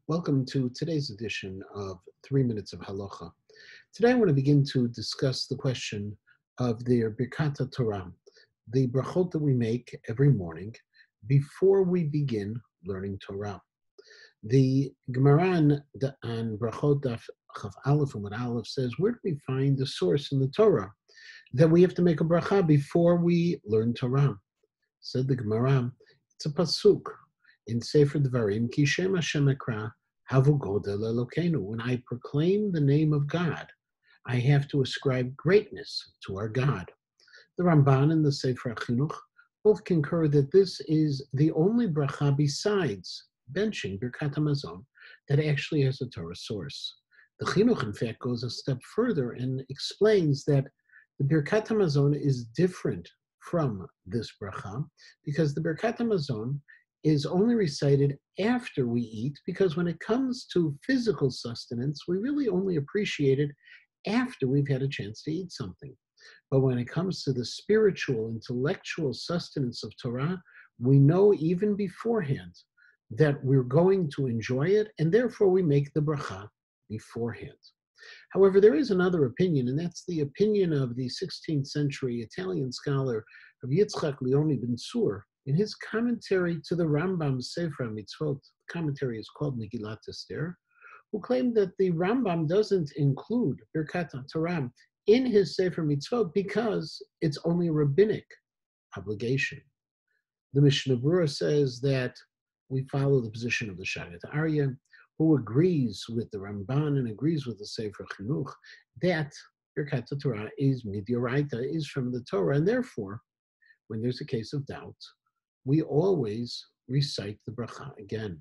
Welcome to today's edition of 3 Minutes of Halacha. Today I want to begin to discuss the question of the Birchot Torah, the brachot that we make every morning before we begin learning Torah. The Gemara on Brachot Daf Chaf Aleph and Aleph says, where do we find the source in the Torah that we have to make a bracha before we learn Torah? Said the Gemara, it's a pasuk in Sefer Devarim, Ki Shem Hashem Ekra, Havu Godel Elokeinu. When I proclaim the name of God, I have to ascribe greatness to our God. The Ramban and the Sefer HaChinuch both concur that this is the only bracha besides benching Birkat HaMazon that actually has a Torah source. The Chinuch, in fact, goes a step further and explains that the Birkat HaMazon is different from this bracha because the Birkat HaMazon is only recited after we eat, because when it comes to physical sustenance, we really only appreciate it after we've had a chance to eat something. But when it comes to the spiritual, intellectual sustenance of Torah, we know even beforehand that we're going to enjoy it, and therefore we make the bracha beforehand. However, there is another opinion, and that's the opinion of the 16th century Italian scholar of Yitzchak Leoni ben Sur. In his commentary to the Rambam Sefer Mitzvot, the commentary is called Megillat Esther, who claimed that the Rambam doesn't include Birkat Torah in his Sefer Mitzvot because it's only a rabbinic obligation. The Mishnah Berurah says that we follow the position of the Shagat Aryeh, who agrees with the Ramban and agrees with the Sefer Chinuch that Birkat Torah is midioraita, is from the Torah, and therefore, when there's a case of doubt, we always recite the bracha again.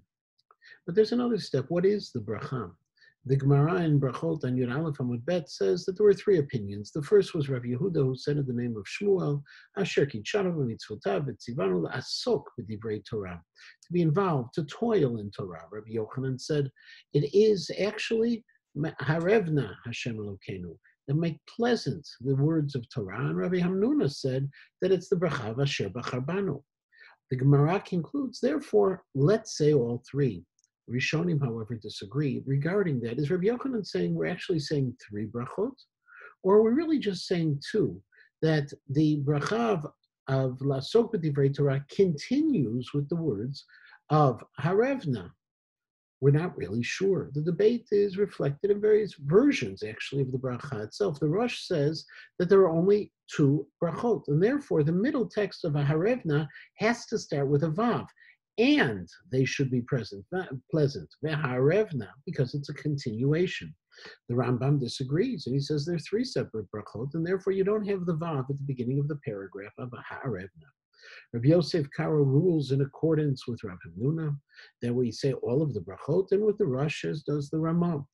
But there's another step. What is the bracha? The Gemara in Birchot on Yud Aleph Amud Bet says that there were three opinions. The first was Rabbi Yehuda, who said in the name of Shmuel, Asher kitshanu v'mitzvotav v'tzivanu la'asok b'divrei Torah, to be involved, to toil in Torah. Rabbi Yochanan said it is actually harevna Hashem Elokeinu, that make pleasant the words of Torah. And Rabbi Hamnuna said that it's the bracha v'asher b'charbanu. The Gemara concludes, therefore, let's say all three. Rishonim, however, disagree regarding that. Is Rabbi Yochanan saying we're actually saying three brachot? Or are we really just saying two? That the bracha of La'asok b'divrei Torah continues with the words of Harevna. We're not really sure. The debate is reflected in various versions, actually, of the bracha itself. The Rosh says that there are only two brachot, and therefore the middle text of a harevna has to start with a vav, and they should be pleasant, veharevna, because it's a continuation. The Rambam disagrees, and he says there are three separate brachot, and therefore you don't have the vav at the beginning of the paragraph of a harevna. Rabbi Yosef Karo rules in accordance with Rabbi Hamnuna that we say all of the brachot, and with the Rosh as does the Ramah.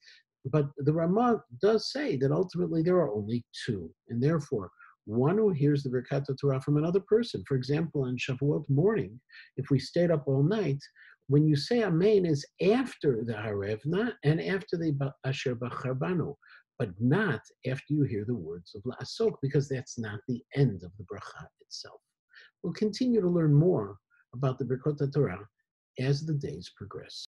But the Ramah does say that ultimately there are only two, and therefore one who hears the Birkat Torah from another person. For example, on Shavuot morning, if we stayed up all night, when you say Amen is after the Harevna and after the Asher B'charbanu, but not after you hear the words of La'asok, because that's not the end of the bracha itself. We'll continue to learn more about the Birchot Torah as the days progress.